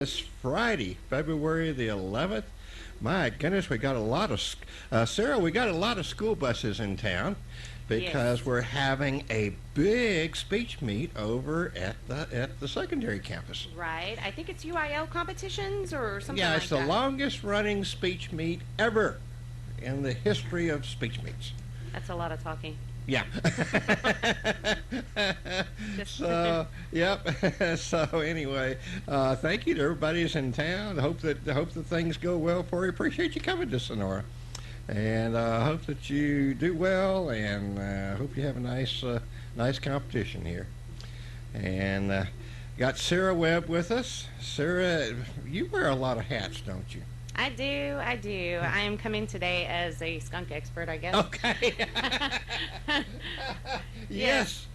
This Friday, February the 11th. My goodness, we got a lot of, Sarah, we got a lot of school buses in town because Yes. we're having a big speech meet over at the secondary campus. Right. I think it's UIL competitions or something Yeah, like it's the that. longest running speech meet ever in the history of speech meets. That's a lot of talking. Yeah. Just- So, yep. So anyway, thank you to everybody who's in town. Hope that things go well for you. Appreciate you coming to Sonora, and hope that you do well, and hope you have a nice competition here. And got Sarah Webb with us. Sarah, you wear a lot of hats, don't you? I do. I am coming today as a skunk expert, I guess. Okay. Yes.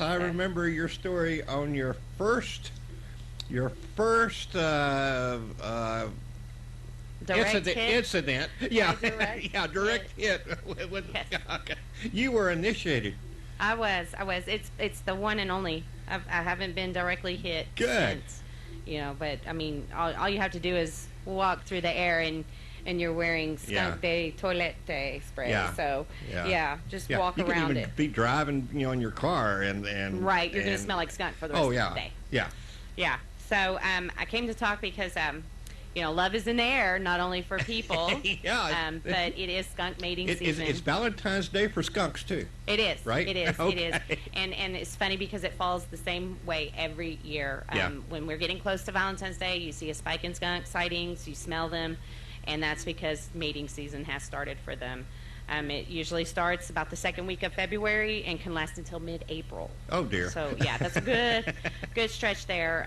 I remember your story on your first Direct incident. Yeah, direct yeah, direct hit with Yes. okay. You were initiated. I was. It's the one and only. I haven't been directly hit Good. since. But I mean, all you have to do is walk through the air and you're wearing Yeah. skunk de toilette spray. Yeah. So just Yeah, walk you around can it. even be driving, in your car and Right, you're gonna and- smell like skunk for the rest Oh of yeah, the day. yeah. Yeah. So I came to talk because love is in the air, not only for people, Yeah, but it is skunk mating It's season. Valentine's Day for skunks too. It is. Right? It is. It is. Okay. And it's funny because it falls the same way every year. Yeah. When we're getting close to Valentine's Day, you see a spike in skunk sightings, you smell them, and that's because mating season has started for them. It usually starts about the second week of February and can last until mid-April. Oh dear. So yeah, that's a good stretch there.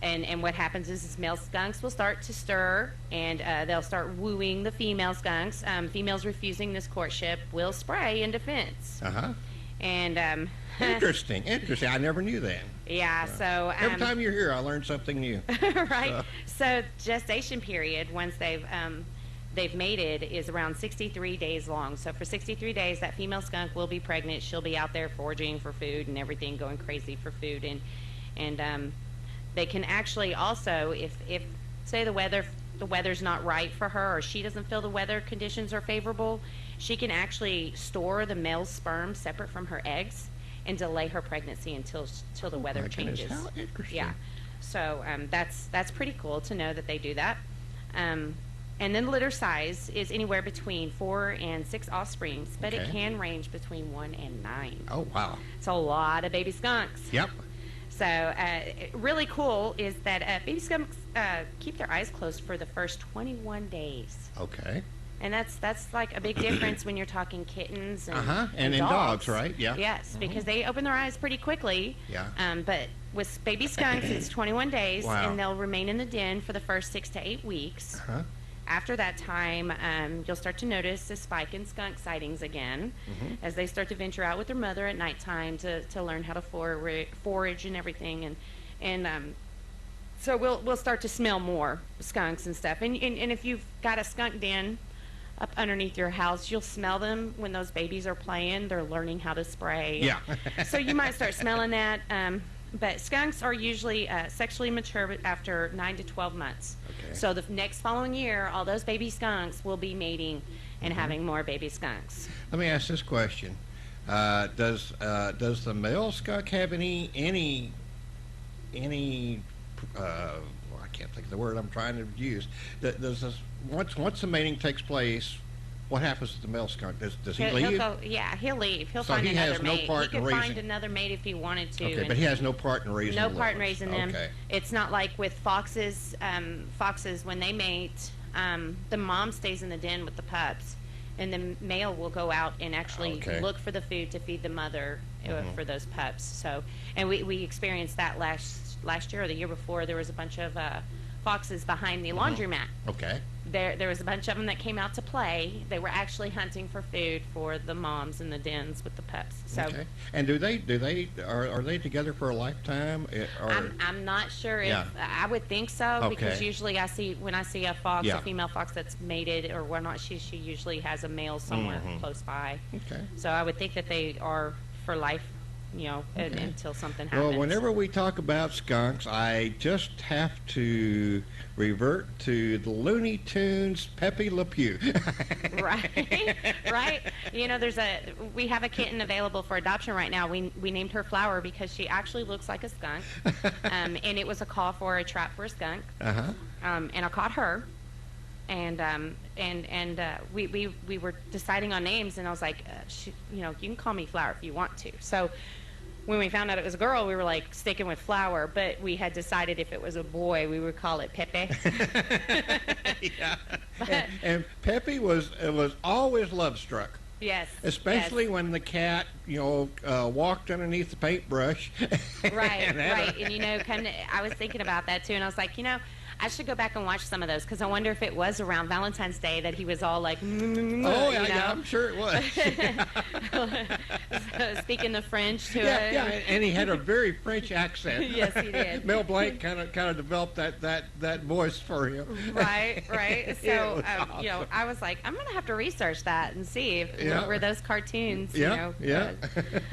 And what happens is male skunks will start to stir, and they'll start wooing the female skunks. Females refusing this courtship will spray in defense. Uh-huh. And Interesting. I never knew that. yeah, so Every time you're here, I learn something new. right. So gestation period once they've mated is around 63 days long. So for 63 days, that female skunk will be pregnant. She'll be out there foraging for food and everything, going crazy for food, and they can actually also, if say the weather's not right for her, or she doesn't feel the weather conditions are favorable, she can actually store the male sperm separate from her eggs and delay her pregnancy until the weather My goodness, changes. how interesting. Yeah, so that's pretty cool to know that they do that. And then litter size is anywhere between 4 and 6 offsprings, but it Okay. can range between 1 and 9. Oh wow. It's a lot of baby skunks. Yep. So really cool is that baby skunks keep their eyes closed for the first 21 days. Okay. And that's like a big difference when you're talking kittens and, And in dogs, right? Yeah. Yes, because they open their eyes pretty quickly. Yeah. But with baby skunks, it's 21 days, Wow. and they'll remain in the den for the first 6 to 8 weeks. Uh-huh. After that time, you'll start to notice a spike in skunk sightings again as they start to venture out with their mother at nighttime to learn how to forage and everything. And so we'll start to smell more skunks and stuff. And if you've got a skunk den up underneath your house, you'll smell them when those babies are playing. They're learning how to spray. Yeah. So you might start smelling that. But skunks are usually sexually mature after 9 to 12 months. Okay. So the next following year, all those baby skunks will be mating and having more baby skunks. Let me ask this question: Does the male skunk have any I can't think of the word I'm trying to use. Does this, once the mating takes place, what happens to the male skunk? Does he leave? He'll leave. He'll So find he another has no mate. part He in could find raising. another mate if he wanted to. Okay, and but he has no part in raising. no the part in little ones. raising them. Okay. It's not like with foxes. Foxes, when they mate, the mom stays in the den with the pups, and the male will go out and actually Okay. look for the food to feed the mother for those pups. So, and we experienced that last year or the year before. There was a bunch of foxes behind the laundromat. Okay. There was a bunch of them that came out to play. They were actually hunting for food for the moms in the dens with the pups. So Okay. And are they together for a lifetime? Or I'm not sure if Yeah. I would think so, because Okay. usually when I see a fox, Yeah. a female fox that's mated or whatnot, she usually has a male somewhere close by. okay. So I would think that they are for life until something happens. Well, whenever we talk about skunks, I just have to revert to the Looney Tunes Pepe Le Pew. Right, right. We have a kitten available for adoption right now. We named her Flower because she actually looks like a skunk, and it was a call for a trap for a skunk. Uh-huh. And I caught her, and we were deciding on names, and I was like, you can call me Flower if you want to. So when we found out it was a girl, we were like sticking with Flower, but we had decided if it was a boy, we would call it Pepe. Yeah. And Pepe was always love struck. Yes. Especially yes. when the cat, walked underneath the paintbrush. Right, right. And kind of, I was thinking about that too, and I was like, I should go back and watch some of those because I wonder if it was around Valentine's Day that he was all like, yeah, I'm sure it was. So, speaking the French to it. Yeah, and he had a very French accent. Yes, he did. Mel Blanc kind of developed that voice for him. Right, right. So, awesome. I was like, I'm gonna have to research that and see if were those cartoons, yeah.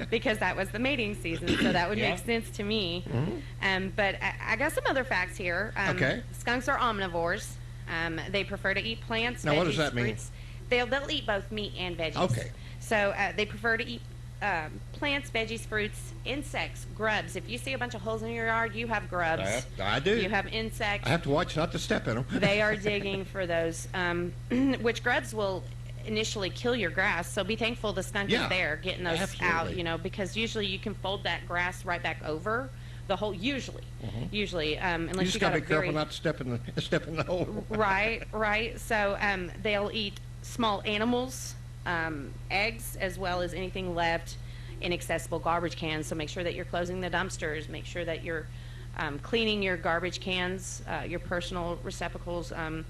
because that was the mating season, so that would make sense to me. Mm-hmm. But I got some other facts here. Okay. Skunks are omnivores. They prefer to eat plants, now, veggies, what does that mean? fruits. They'll eat both meat and veggies. Okay. So they prefer to eat plants, veggies, fruits, insects, grubs. If you see a bunch of holes in your yard, you have grubs. I do. You have insects. I have to watch not to step in them. They are digging for those, which grubs will initially kill your grass. So be thankful the skunk is there getting those absolutely. out, because usually you can fold that grass right back over the hole. Usually, unless You just you got got to be careful not to step in the hole. right. So they'll eat small animals, eggs, as well as anything left in accessible garbage cans. So make sure that you're closing the dumpsters. Make sure that you're cleaning your garbage cans, your personal receptacles, and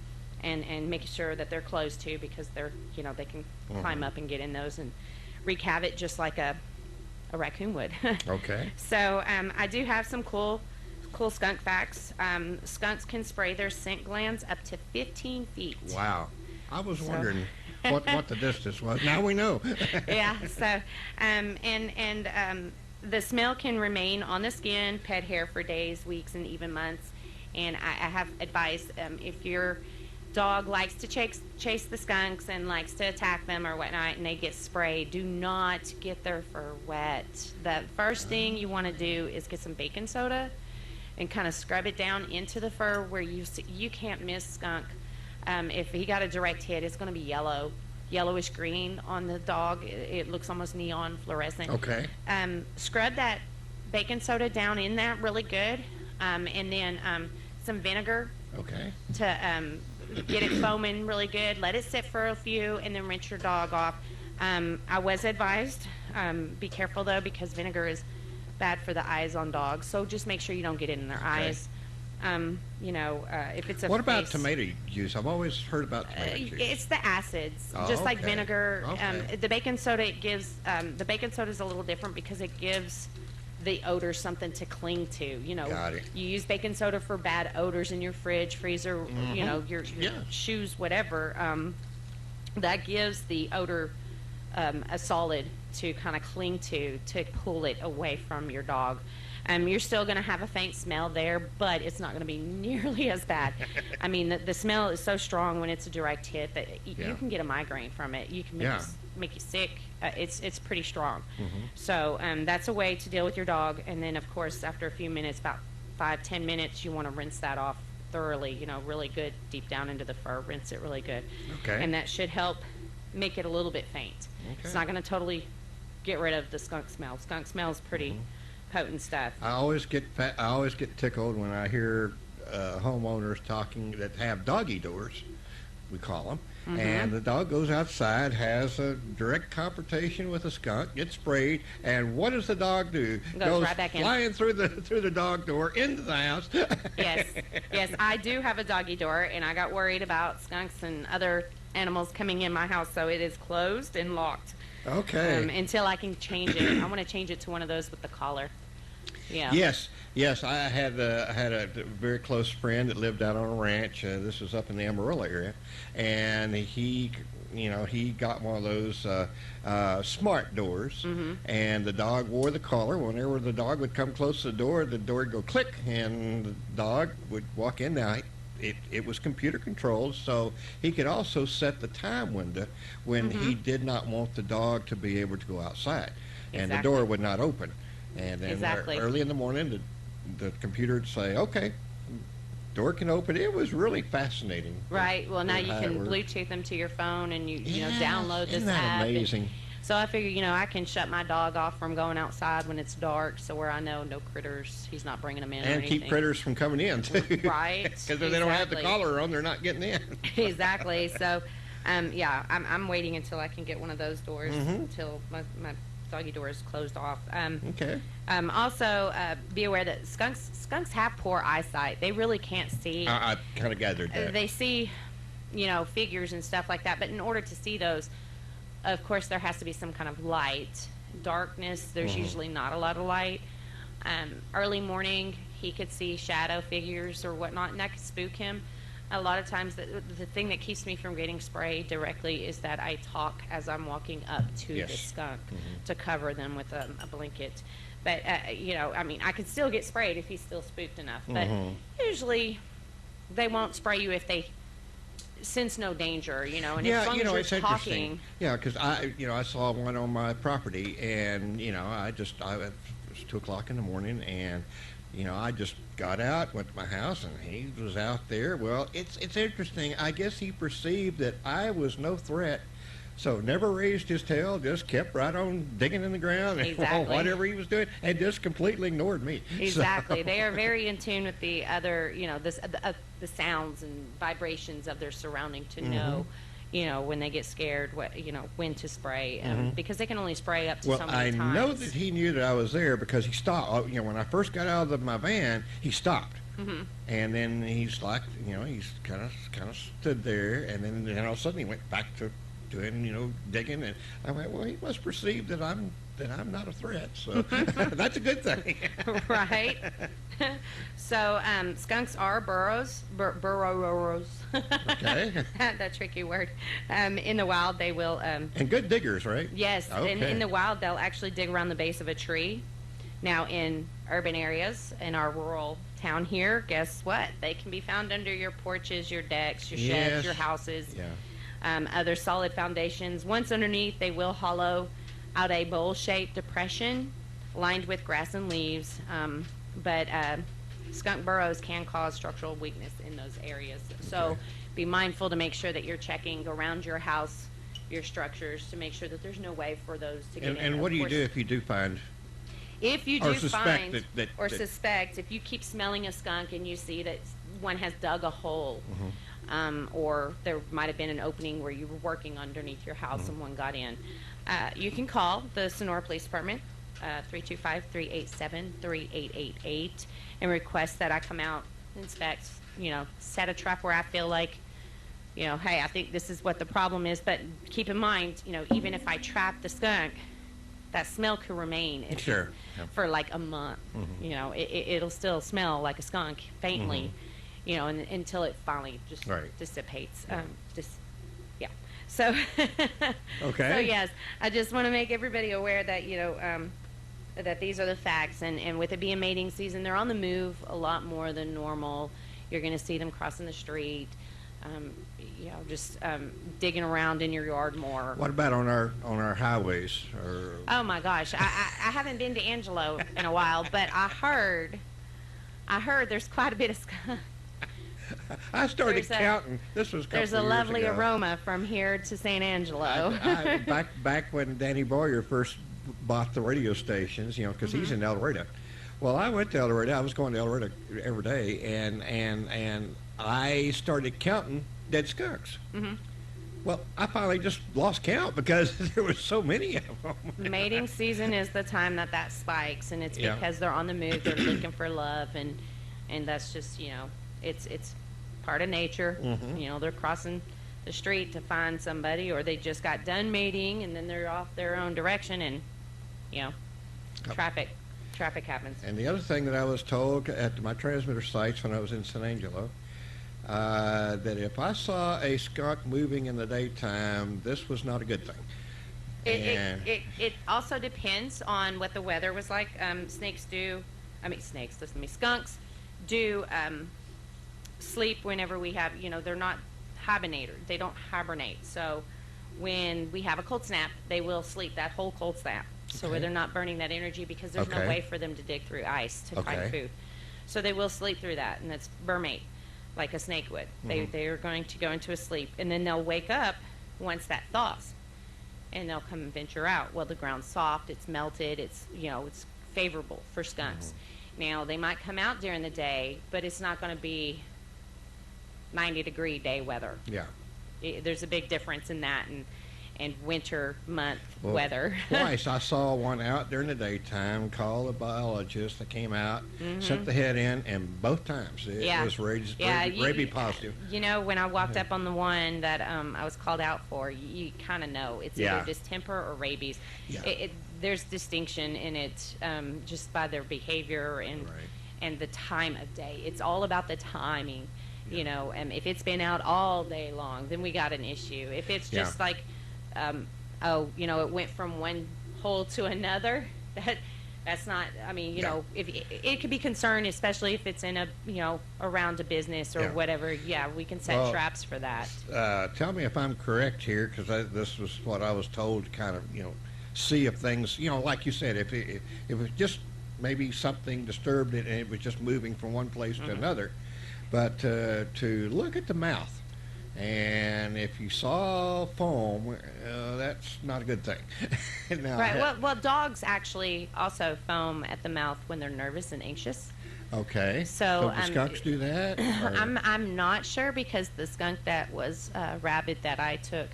making sure that they're closed too, because they're they can climb up and get in those and wreak havoc just like a raccoon would. Okay. So I do have some cool skunk facts. Skunks can spray their scent glands up to 15 feet. Wow. I was wondering what the distance was. Now we know. Yeah. So the smell can remain on the skin, pet hair for days, weeks, and even months. And I have advice, if your dog likes to chase the skunks and likes to attack them or whatnot, and they get sprayed, do not get their fur wet. The first thing you want to do is get some baking soda and kind of scrub it down into the fur where you can't miss skunk. If he got a direct hit, it's going to be yellowish green on the dog. It looks almost neon fluorescent. Okay. Scrub that baking soda down in that really good, and then some vinegar. Okay. To get it foaming really good. Let it sit for a few, and then rinse your dog off. I was advised, be careful though, because vinegar is bad for the eyes on dogs. So just make sure you don't get it in their eyes. If it's a What about tomato juice? I've always heard about tomato juice. It's the acids, just like vinegar. Okay. The baking soda gives. The baking soda is a little different because it gives the odor something to cling to. Got it. You use baking soda for bad odors in your fridge, freezer, your shoes, whatever. That gives the odor a solid to kind of cling to pull it away from your dog. You're still going to have a faint smell there, but it's not going to be nearly as bad. I mean, the smell is so strong when it's a direct hit that you can get a migraine from it. You can make you sick. It's pretty strong. So that's a way to deal with your dog. And then, of course, after a few minutes, about 5-10 minutes, you want to rinse that off thoroughly, really good, deep down into the fur. Rinse it really good. Okay. And that should help make it a little bit faint. Okay. It's not going to totally get rid of the skunk smell. Skunk smell is pretty potent stuff. I always get tickled when I hear homeowners talking that have doggy doors, we call them, and the dog goes outside, has a direct confrontation with a skunk, gets sprayed, and what does the dog do? Goes right back in. Flying through the dog door into the house. Yes, I do have a doggy door, and I got worried about skunks and other animals coming in my house, so it is closed and locked. Okay. Until I can change it. I want to change it to one of those with the collar. Yeah. Yes. I had a very close friend that lived out on a ranch. This was up in the Amarillo area, and he he got one of those smart doors, Mm-hmm. and the dog wore the collar. Whenever the dog would come close to the door would go click, and the dog would walk in. Now, it was computer controlled, so he could also set the time window when he did not want the dog to be able to go outside, and the Exactly. door would not open. And then Exactly. early in the morning, the computer would say, "Okay, door can open." It was really fascinating. Right. Well, now you how it can worked. Bluetooth them to your phone, and you Yeah, download this isn't that app. and- amazing? So I figure, I can shut my dog off from going outside when it's dark, so where I know no critters, he's not bringing them in or And anything. keep critters from coming in too. Right, Because if they don't have the exactly. collar on, they're not getting in. Exactly. So, yeah, I'm waiting until I can get one of those doors until my doggy door is closed off. Okay. Also, be aware that skunks have poor eyesight. They really can't see. I kind of gathered that. They see, figures and stuff like that. But in order to see those, of course, there has to be some kind of light. Darkness, there's usually not a lot of light. Early morning, he could see shadow figures or whatnot, and that could spook him. A lot of times, the thing that keeps me from getting sprayed directly is that I talk as I'm walking up to Yes. the skunk to cover them with a blanket. But, I could still get sprayed if he's still spooked enough. But usually, they won't spray you if they sense no danger, and Yeah, as long as you're it's interesting. talking. Yeah, because I saw one on my property, and it was 2 o'clock in the morning, and I just got out, went to my house, and he was out there. Well, it's interesting. I guess he perceived that I was no threat, so never raised his tail, just kept right on digging in the ground and Exactly. whatever he was doing, and just completely ignored me. Exactly. So- They are very in tune with the other, the sounds and vibrations of their surrounding to know, when they get scared, when to spray, because they can only spray up to Well, so I many times. know that he knew that I was there because he stopped. When I first got out of my van, he stopped, and then he's like, he's kind of stood there, and then all of a sudden he went back to doing, digging, and I went, well, he must perceive that I'm not a threat, so that's a good thing. Right. So skunks are burrows. Okay. That tricky word. In the wild, they will. And good diggers, right? Yes, Okay. in the wild, they'll actually dig around the base of a tree. Now, in urban areas, in our rural town here, guess what? They can be found under your porches, your decks, your sheds, Yes. your houses. Yeah. Other solid foundations. Once underneath, they will hollow out a bowl-shaped depression lined with grass and leaves. But skunk burrows can cause structural weakness in those areas. So Okay. be mindful to make sure that you're checking around your house, your structures, to make sure that there's no way for those to get in. And Of what do you course, do if you do find? if you or do suspect find that- or that- suspect, if you keep smelling a skunk and you see that one has dug a hole, Mm-hmm. or there might have been an opening where you were working underneath your house Mm-hmm. and one got in, you can call the Sonora Police Department, 325-387-3888, and request that I come out, inspect, set a trap where I feel like, hey, I think this is what the problem is. But keep in mind, even if I trap the skunk, that smell could remain Sure. Yeah. for like a month. It'll still smell like a skunk faintly, until it finally just Right. dissipates. Yeah. So, Okay. so yes, I just want to make everybody aware that that these are the facts, and with it being mating season, they're on the move a lot more than normal. You're going to see them crossing the street, just digging around in your yard more. What about on our highways? Or Oh my gosh, I haven't been to Angelo in a while, but I heard there's quite a bit of skunk. I started There's a- counting. This was a couple There's a of years lovely ago. aroma from here to St. Angelo. Back when Danny Boyer first bought the radio stations, because he's in El Dorado. Well, I went to El Dorado. I was going to El Dorado every day, and I started counting dead skunks. Well, I finally just lost count because there was so many of them. Mating season is the time that spikes, and it's Yeah. because they're on the move. They're looking for love, and that's just it's part of nature. They're crossing the street to find somebody, or they just got done mating, and then they're off their own direction, and traffic happens. And the other thing that I was told at my transmitter sites when I was in San Angelo, that if I saw a skunk moving in the daytime, this was not a good thing. And It also depends on what the weather was like. Snakes do, I mean snakes, listen to me, skunks do sleep whenever we have, they're not hibernator. They don't hibernate. So when we have a cold snap, they will sleep that whole cold snap. So where they're not burning that energy because there's no way for them to dig through ice to find food. So they will sleep through that, and that's vermate, like a snake would. They are going to go into a sleep, and then they'll wake up once that thaws, and they'll come and venture out. Well, the ground's soft, it's melted, it's it's favorable for skunks. Now they might come out during the day, but it's not going to be 90-degree day weather. Yeah. There's a big difference in that and winter month weather. Twice I saw one out during the daytime, called a biologist that came out, sent the head in, and both times it was rabies positive. When I walked up on the one that I was called out for, you kind of know it's either distemper or rabies. Yeah. There's distinction in it just by their behavior and the time of day. It's all about the timing. If it's been out all day long, then we got an issue. If it's just like, it went from one hole to another, that's not, if it could be concerned, especially if it's in around a business or whatever. Yeah, we can set traps for that. Tell me if I'm correct here, because this was what I was told to kind of, see if things, like you said, if it was just maybe something disturbed it and it was just moving from one place to another. But to look at the mouth, and if you saw foam, that's not a good thing. Now, right. Well, dogs actually also foam at the mouth when they're nervous and anxious. Okay. So do skunks do that? I'm not sure, because the skunk that was rabid that I took,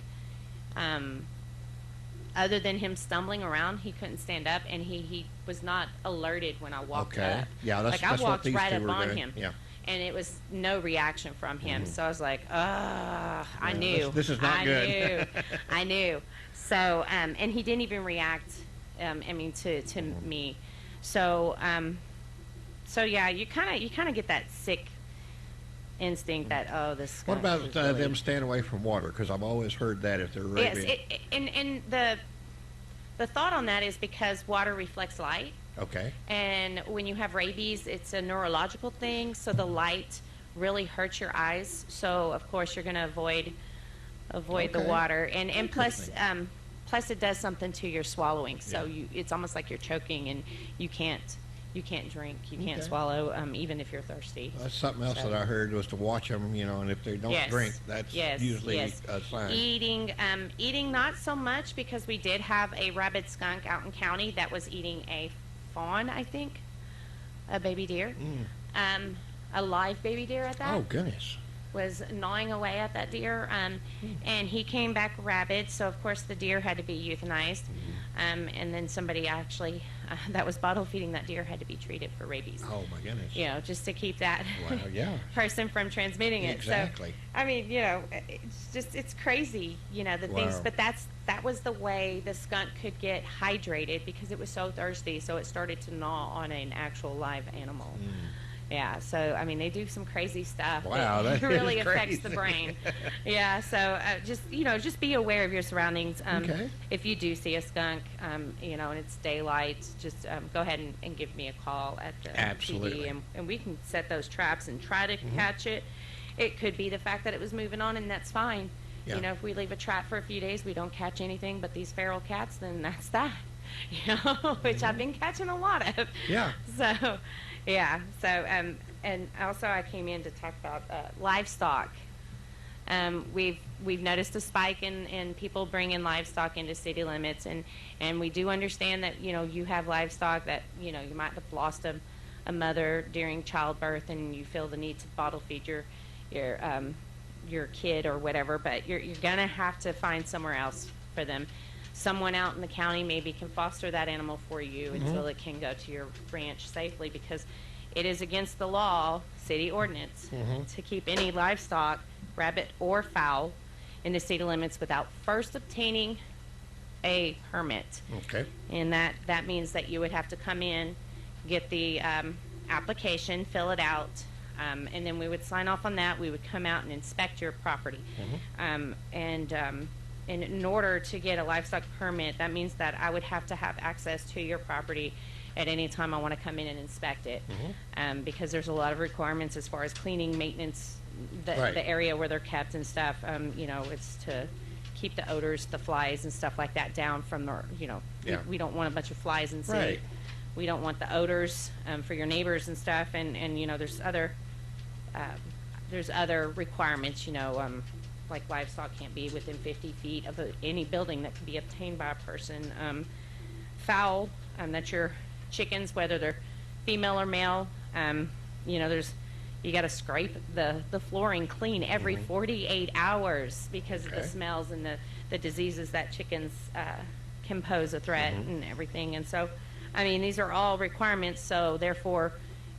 other than him stumbling around, he couldn't stand up, and he was not alerted when I walked up. Yeah, that's I what walked these right two up were on doing. him. Yeah. And it was no reaction from him. So I was like, I knew. This is not good. I knew. So, and he didn't even react, to me. So, yeah, you kind of get that sick instinct that, this What skunk about is really... them staying away from water? Because I've always heard that if they're rabid. Yes, and the thought on that is because water reflects light. Okay. And when you have rabies, it's a neurological thing, so the light really hurts your eyes. So of course you're going to avoid the water, and plus it does something to your swallowing. So it's almost like you're choking, and you can't drink, you can't swallow, even if you're thirsty. That's something else that I heard was to watch them, and if they don't drink, that's usually a sign. Eating not so much, because we did have a rabid skunk out in county that was eating a fawn, I think, a baby deer, a live baby deer at that. Oh goodness! Was gnawing away at that deer, and he came back rabid. So of course the deer had to be euthanized, and then somebody actually that was bottle feeding that deer had to be treated for rabies. Oh my goodness! Just to keep that person from transmitting it. Exactly. So it's crazy, the things. But that was the way the skunk could get hydrated, because it was so thirsty. So it started to gnaw on an actual live animal. Yeah, so they do some crazy stuff. Wow, that really is affects crazy. the brain. Yeah, so just be aware of your surroundings. If you do see a skunk, and it's daylight, just go ahead and give me a call at the Absolutely. PD, and we can set those traps and try to catch it. It could be the fact that it was moving on, and that's fine. Yeah. If we leave a trap for a few days, we don't catch anything but these feral cats, then that's that. Which I've been catching a lot of. Yeah. So. Yeah. So, and also I came in to talk about livestock. We've noticed a spike in people bringing livestock into city limits, and we do understand that you have livestock that you might have lost a mother during childbirth, and you feel the need to bottle feed your kid or whatever, but you're gonna have to find somewhere else for them. Someone out in the county maybe can foster that animal for you until it can go to your ranch safely, because it is against the law, city ordinance, to keep any livestock, rabbit or fowl, in the city limits without first obtaining a permit. Okay. And that means that you would have to come in, get the application, fill it out, And then we would sign off on that. We would come out and inspect your property. And in order to get a livestock permit, that means that I would have to have access to your property at any time I want to come in and inspect it, because there's a lot of requirements as far as cleaning, maintenance, the area where they're kept and stuff. You know, it's to keep the odors, the flies and stuff like that down from the, you know, we don't want a bunch of flies in the city. Right. We don't want the odors for your neighbors and stuff. And you know, there's other requirements, you know, like livestock can't be within 50 feet of any building that can be obtained by a person. Fowl, that's your chickens, whether they're female or male. You know, you got to scrape the flooring clean every 48 hours because of the smells and the diseases that chickens can pose a threat and everything. And so, I mean, these are all requirements, so therefore,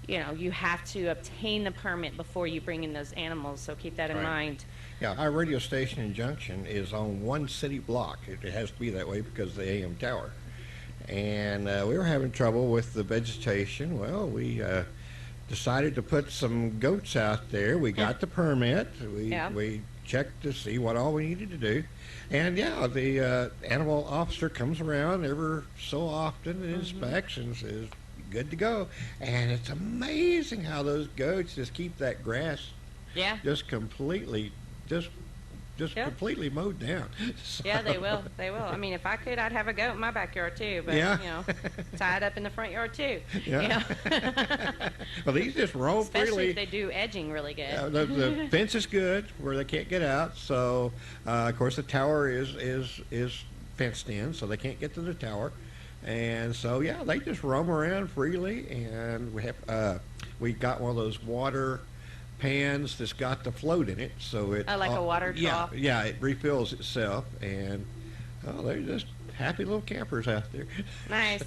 you know, you have to obtain the permit before you bring in those animals, so keep that in mind. Yeah, our radio station in Junction is on one city block. It has to be that way because of the AM tower. And we were having trouble with the vegetation. Well, we decided to put some goats out there. We got the permit. We checked to see what all we needed to do. And yeah, the animal officer comes around every so often and inspects and says, good to go. And it's amazing how those goats just keep that grass just completely completely mowed down. So. Yeah, they will. They will. I mean, if I could, I'd have a goat in my backyard too. But you know, tied up in the front yard too. Yeah. You know? Well, these just roam especially freely. If they do edging really good. The fence is good where they can't get out. So, of course, the tower is fenced in, so they can't get to the tower. And so, yeah, they just roam around freely. And we got one of those water pans that's got the float in it, so it like a water trough. Yeah, it refills itself, and they're just happy little campers out there. Nice.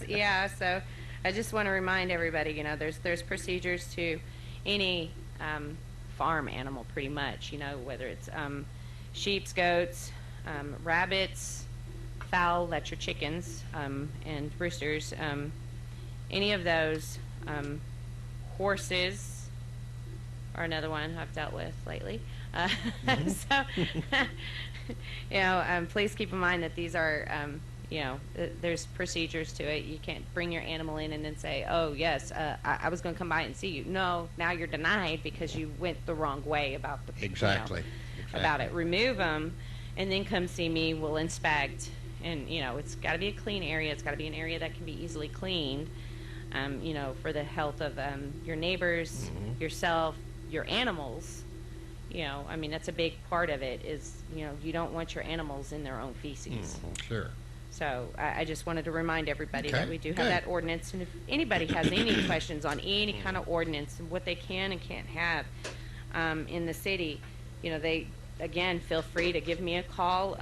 Yeah, so I just want to remind everybody, you know, there's procedures to any farm animal, pretty much, you know, whether it's sheep, goats, rabbits, fowl, that's your chickens, and roosters, any of those, horses are another one I've dealt with lately. So, you know, please keep in mind that these are, you know, there's procedures to it. You can't bring your animal in and then say, oh, yes, I was going to come by and see you. No, now you're denied because you went the wrong way about the Exactly. About it. Remove them and then come see me. We'll inspect. And, you know, it's got to be a clean area. It's got to be an area that can be easily cleaned, you know, for the health of your neighbors, yourself, your animals. You know, I mean, that's a big part of it is, you know, you don't want your animals in their own feces. Sure. So I just wanted to remind everybody that we do have that ordinance. And if anybody has any questions on any kind of ordinance and what they can and can't have in the city, you know, they, again, feel free to give me a call,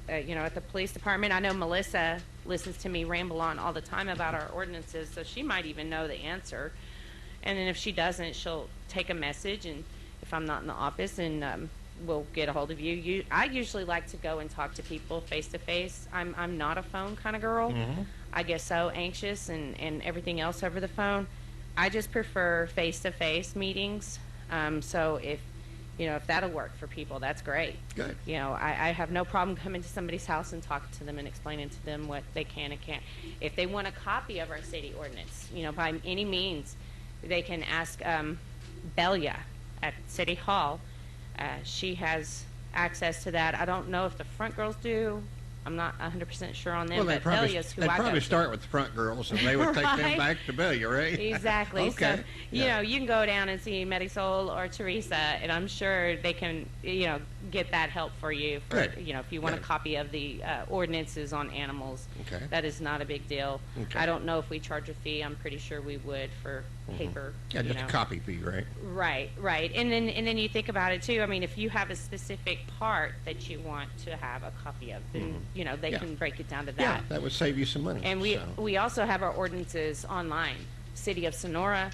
you know, at the police department. I know Melissa listens to me ramble on all the time about our ordinances, so she might even know the answer. And then if she doesn't, she'll take a message, and if I'm not in the office, and we'll get a hold of you. I usually like to go and talk to people face to face. I'm not a phone kind of girl. I get so anxious and everything else over the phone. I just prefer face to face meetings. So if that'll work for people, that's great. Good. You know, I have no problem coming to somebody's house and talking to them and explaining to them what they can and can't. If they want a copy of our city ordinance, you know, by any means, they can ask Belia at City Hall. She has access to that. I don't know if the front girls do. I'm not 100% sure on them, Well, but Belia's who I go to. they'd probably start with the front girls, and they would take them back to Belia, right? Exactly. Okay. So, you know, you can go down and see Marisol or Teresa, and I'm sure they can, you know, get that help for you. For, Good. you know, if you want a copy of the ordinances on animals, Okay. that is not a big deal. Okay. I don't know if we charge a fee. I'm pretty sure we would for paper. Yeah, you just know. a copy fee, right? Right. And then you think about it too. I mean, if you have a specific part that you want to have a copy of, then you know they Yeah. can break it down to that. Yeah, that would save you some money. And we also have our ordinances online. City of Sonora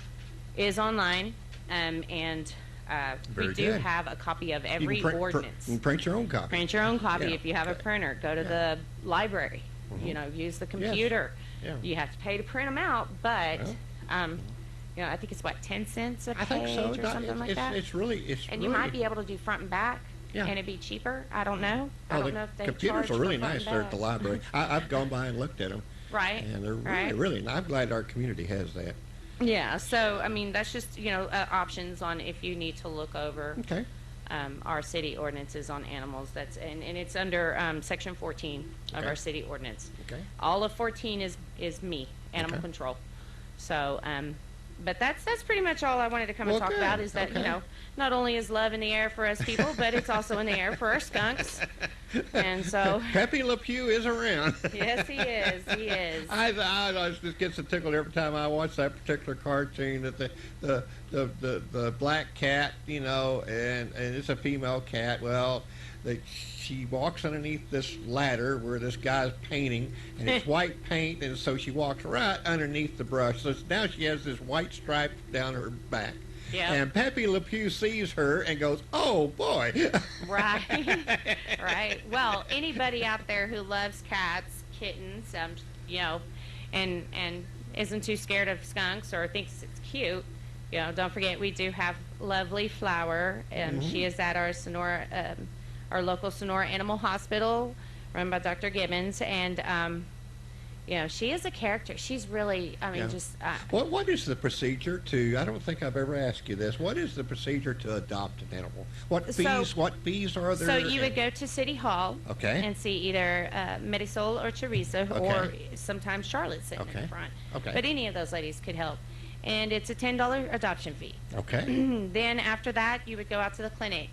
is online, and we Very do good. have a copy of You every can ordinance. You can print your own copy. Print your own copy Yeah. if you have a Good. printer. Go to the library. You know, use the computer. Yeah. You have to pay to print them out, but Well, you I think it's what, 10 cents a I think page so. or something like that. It's really And you might be able to do front and back, Yeah. and it'd be cheaper. I don't know. I Oh, don't the know if they computers charge are really for front nice and there at the back. library. I've gone by and looked at them, Right. and they're really, Right. really nice. I'm glad our community has that. Yeah. So I mean, that's just options on if you need to look over Okay. our city ordinances on animals. That's and it's under section 14 of Okay. our city ordinance. Okay. All of 14 is me, animal Okay. control. So, but that's pretty much all I wanted to come and Well, talk about. good. Is that Okay. not only is love in the air for us people, but it's also in the air for our skunks. And so, Pepe Le Pew is around. yes, he is. He is. I just get so tickled every time I watch that particular cartoon that the black cat, and it's a female cat. Well, she walks underneath this ladder where this guy's painting, and it's white paint, and so she walks right underneath the brush. So now she has this white stripe down her back. Yeah. And Pepe Le Pew sees her and goes, "Oh boy!" Right. Right. Well, anybody out there who loves cats, kittens, and isn't too scared of skunks or thinks it's cute, don't forget we do have lovely Flower. She is at our Sonora, our local Sonora Animal Hospital, run by Dr. Gibbons, and she is a character. She's really, Yeah. just. What is the procedure to? I don't think I've ever asked you this. What is the procedure to adopt an animal? What fees are there? So you would go to City Hall, Okay. and see either Marisol or Teresa, or Okay. sometimes Charlotte sitting in Okay. front. Okay. But any of those ladies could help, and it's a $10 adoption fee. Okay. Then after that, you would go out to the clinic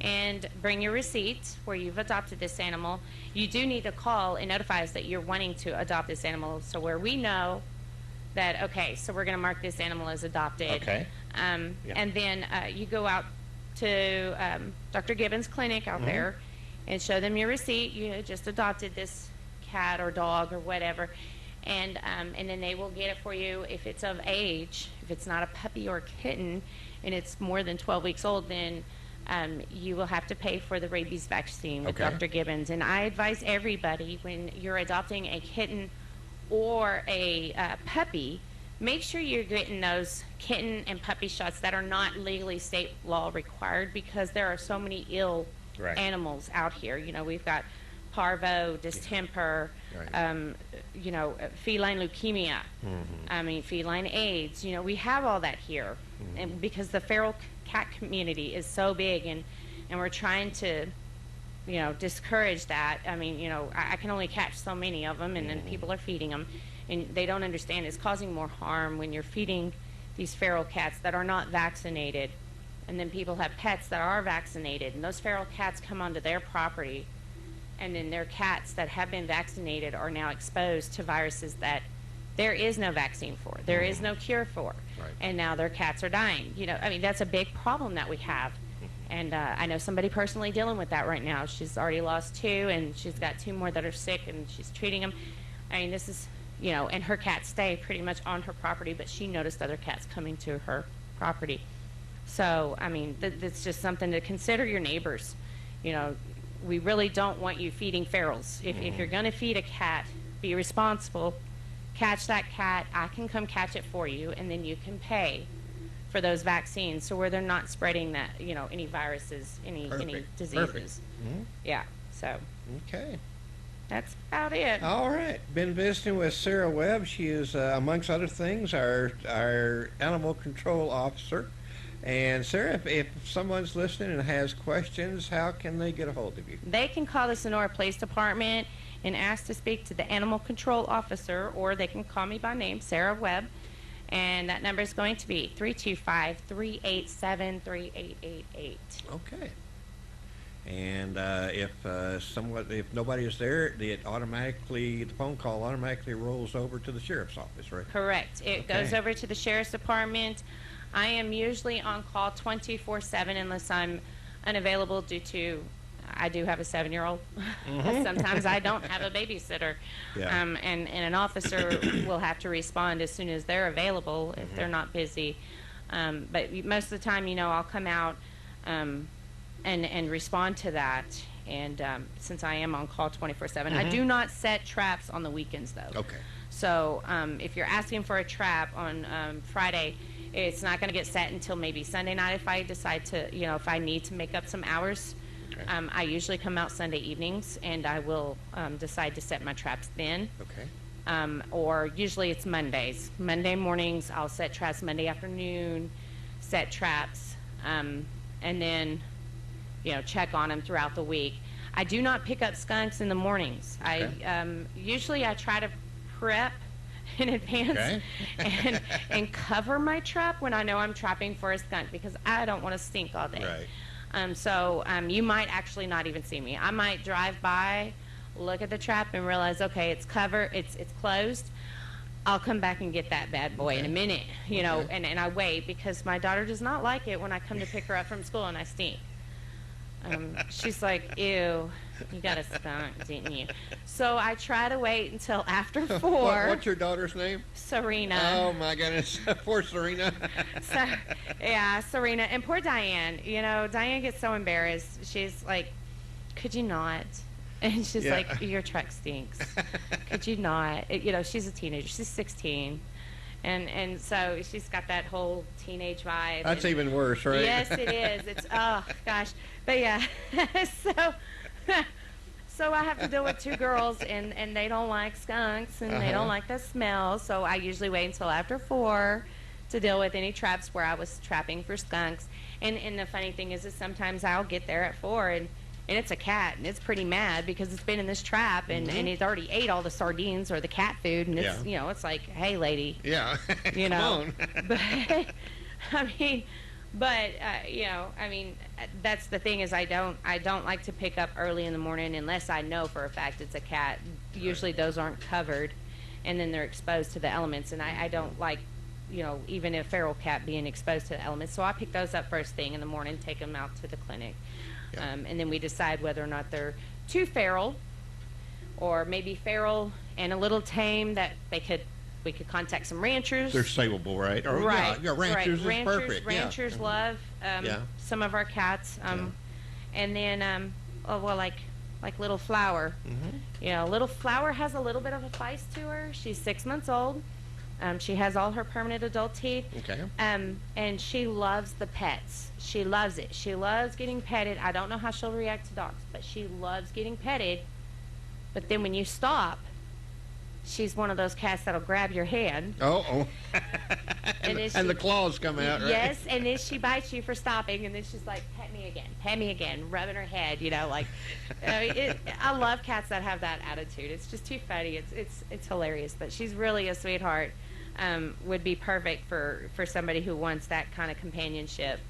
and bring your receipt where you've adopted this animal. You do need to call and notify us that you're wanting to adopt this animal, so where we know that, okay, so we're going to mark this animal as adopted. Okay. Yeah. And then you go out to Dr. Gibbons' clinic out there and show them your receipt. You just adopted this cat or dog or whatever, and then they will get it for you if it's of age. If it's not a puppy or a kitten and it's more than 12 weeks old, then you will have to pay for the rabies vaccine with Okay. Dr. Gibbons. And I advise everybody, when you're adopting a kitten or a puppy, make sure you're getting those kitten and puppy shots that are not legally state law required, because there are so many ill Right. animals out here. We've got parvo, distemper, Right. feline leukemia, feline AIDS. We have all that here. And because the feral cat community is so big, and we're trying to, discourage that. I can only catch so many of them, and then people are feeding them, and they don't understand it's causing more harm when you're feeding these feral cats that are not vaccinated. And then people have pets that are vaccinated, and those feral cats come onto their property, and then their cats that have been vaccinated are now exposed to viruses that there is no vaccine for, there is no cure for, Right. and now their cats are dying. That's a big problem that we have. And I know somebody personally dealing with that right now. She's already lost 2, and she's got 2 more that are sick, and she's treating them. This is, and her cats stay pretty much on her property, but she noticed other cats coming to her property. So, that's just something to consider your neighbors. We really don't want you feeding ferals. If you're going to feed a cat, be responsible. Catch that cat. I can come catch it for you, and then you can pay for those vaccines, so where they're not spreading that, any viruses, any diseases. Perfect. Yeah. So Okay. that's about it. All right. Been visiting with Sarah Webb. She is, amongst other things, our animal control officer. And Sarah, if someone's listening and has questions, how can they get a hold of you? They can call the Sonora Police Department and ask to speak to the animal control officer, or they can call me by name, Sarah Webb, and that number is going to be 325-387-3888. Okay. And if nobody is there, the phone call automatically rolls over to the sheriff's office, right? Correct. It Okay. goes over to the sheriff's department. I am usually on call 24/7 unless I'm unavailable due to, I do have a 7-year-old. Sometimes I don't have a babysitter. Yeah. And an officer will have to respond as soon as they're available if they're not busy. But most of the time, I'll come out and respond to that. And since I am on call 24/7, I do not set traps on the weekends, though. Okay. So if you're asking for a trap on Friday, It's not going to get set until maybe Sunday night if I decide to, if I need to make up some hours. Okay. I usually come out Sunday evenings, and I will decide to set my traps then. Okay. Or usually it's Mondays. Monday mornings, I'll set traps. Monday afternoon, set traps, and then, check on them throughout the week. I do not pick up skunks in the mornings. Okay. Usually I try to prep in advance and cover my trap when I know I'm trapping for a skunk, because I don't want to stink all day. Right. So you might actually not even see me. I might drive by, look at the trap, and realize, okay, it's covered, it's closed. I'll come back and get that bad boy in a minute, and I wait, because my daughter does not like it when I come to pick her up from school and I stink. She's like, ew, you got a skunk, didn't you? So I try to wait until after 4. What's your daughter's name? Serena. Oh, my goodness. Poor Serena. So, yeah, Serena. And poor Diane. Diane gets so embarrassed. She's like, could you not? And she's like, your truck stinks. Could you not? She's a teenager. She's 16. And so she's got that whole teenage vibe. That's even worse, right? Yes, it is. It's, oh, gosh. But, yeah. So I have to deal with 2 girls, and they don't like skunks, and they don't like the smell. So I usually wait until after 4 to deal with any traps where I was trapping for skunks. And the funny thing is sometimes I'll get there at 4, and it's a cat, and it's pretty mad because it's been in this trap, and it already ate all the sardines or the cat food, and it's it's like, hey, lady. Yeah. Come on. But that's the thing, is I don't like to pick up early in the morning unless I know for a fact it's a cat. Usually those aren't covered, and then they're exposed to the elements, and I don't like, even a feral cat being exposed to the elements. So I pick those up first thing in the morning, take them out to the clinic. Yeah. And then we decide whether or not they're too feral, or maybe feral and a little tame, that we could contact some ranchers. They're savable, right? Or, right. Yeah, ranchers right. is perfect. Ranchers love some of our cats. And then, like Little Flower. Little Flower has a little bit of a feist to her. She's 6 months old. She has all her permanent adult teeth. Okay. And she loves the pets. She loves it. She loves getting petted. I don't know how she'll react to dogs, but she loves getting petted. But then when you stop, she's one of those cats that'll grab your hand. Oh. and the claws come out, right? Yes, and then she bites you for stopping, and then she's like, pet me again, rubbing her head, I love cats that have that attitude. It's just too funny. It's hilarious, but she's really a sweetheart. Would be perfect for somebody who wants that kind of companionship.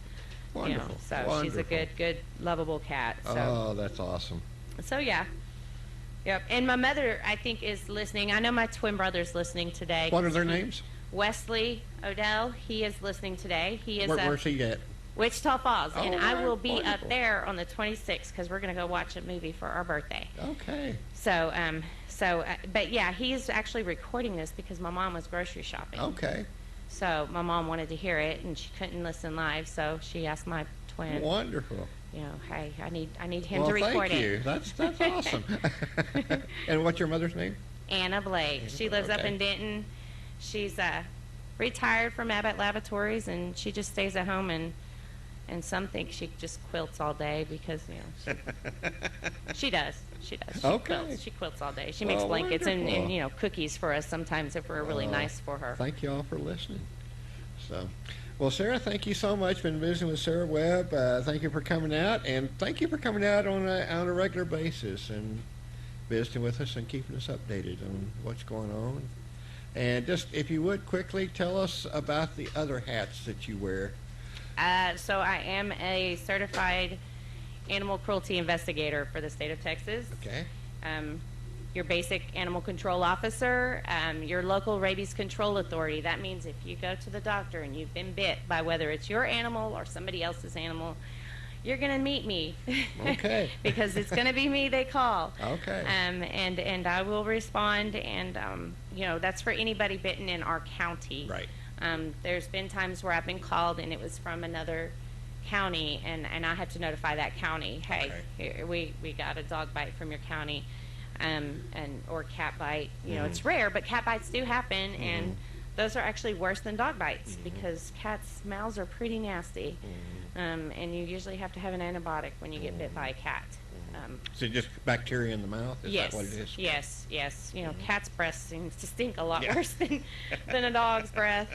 Wonderful. So Wonderful. she's a good, lovable cat. So. Oh, that's awesome. So, yeah. Yep. And my mother, I think, is listening. I know my twin brother's listening today. What are their names? Wesley Odell. He is listening today. He is Where's he at? Wichita Falls. And I will be wonderful. up there on the 26th, because we're going to go watch a movie for our birthday. Okay. So, but yeah, he's actually recording this because my mom was grocery shopping. Okay. So my mom wanted to hear it, and she couldn't listen live, so she asked my twin. Wonderful. Hey, I need him to record thank you. it. That's awesome. And what's your mother's name? Anna Blake. She lives up in Denton. She's retired from Abbott Laboratories, and she just stays at home, and some think she just quilts all day because she does. Okay. She quilts all day. She makes blankets and cookies for us sometimes if we're really nice for her. Thank you all for listening. So, well, Sarah, thank you so much. Been visiting with Sarah Webb. Thank you for coming out, and thank you for coming out on a regular basis and visiting with us and keeping us updated on what's going on. And just, if you would, quickly tell us about the other hats that you wear. So I am a certified animal cruelty investigator for the state of Texas. Okay. Your basic animal control officer, your local rabies control authority. That means if you go to the doctor and you've been bit by whether it's your animal or somebody else's animal, you're going to meet me. Okay. Because it's going to be me they call. Okay. And I will respond, and that's for anybody bitten in our county. Right. There's been times where I've been called and it was from another county, and I had to notify that county, hey, here, we got a dog bite from your county, or cat bite. It's rare, but cat bites do happen, and those are actually worse than dog bites Mhm. because cats' mouths are pretty nasty. And you usually have to have an antibiotic when you get bit by a cat. So just bacteria in the mouth? Is Yes, that what it is? yes. You know, cat's breath seems to stink a lot Yeah. worse than a dog's breath.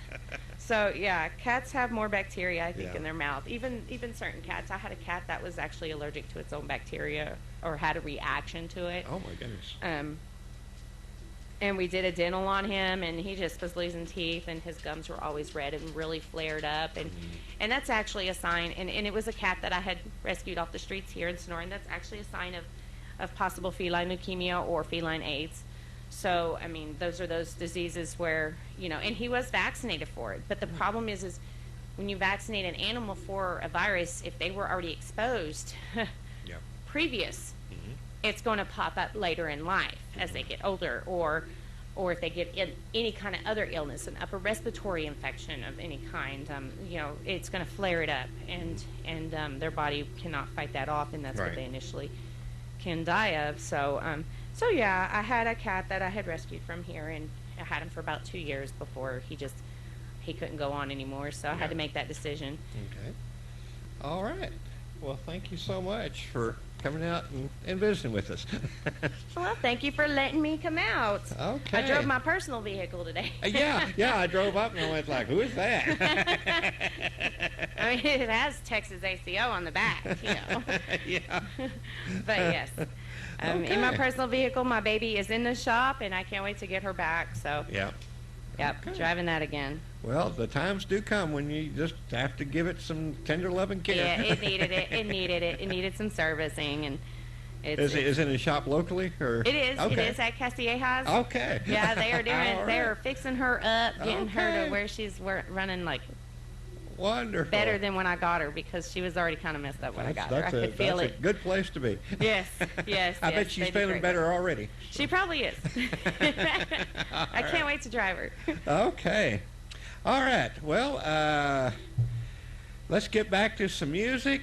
So yeah, cats have more bacteria, I think, Yeah. in their mouth. Even certain cats. I had a cat that was actually allergic to its own bacteria or had a reaction to it. Oh my goodness. And we did a dental on him, and he just was losing teeth, and his gums were always red and really flared up. And that's actually a sign, and it was a cat that I had rescued off the streets here in Sonora, and that's actually a sign of possible feline leukemia or feline AIDS. So, I mean, those are those diseases where, you know, and he was vaccinated for it. But the problem is when you vaccinate an animal for a virus, if they were already exposed Yeah. previous, it's going to pop up later in life as they get older, or if they get any kind of other illness, an upper respiratory infection of any kind. You know, it's going to flare it up, and their body cannot fight that off, and that's Right. what they initially can die of. So, yeah, I had a cat that I had rescued from here, and I had him for about 2 years before he couldn't go on anymore. So I had to make that decision. Okay. All right. Well, thank you so much for coming out and visiting with us. Well, thank you for letting me come out. Okay. I drove my personal vehicle today. Yeah, I drove up and I went like, who is that? I mean, it has Texas ACO on the back, you know. Yeah. But yes, in my Okay. personal vehicle, my baby is in the shop, and I can't wait to get her back. So, Yeah. yep, Okay. driving that again. Well, the times do come when you just have to give it some tender loving care. Yeah, it needed it. It needed it. It needed some servicing, and Is it in a shop locally or? It is. Okay. It is at Castillejas. Okay. Yeah, they are doing. All They right. are fixing her up, getting her Okay. to where she's running like Wonderful. better than when I got her, because she was already kind of messed up when I got her. I could feel that's it. a good place to be. Yes, yes. I yes, bet she's they do feeling great better already. She probably is. I can't wait to drive her. Okay. All right. Well, let's get back to some music.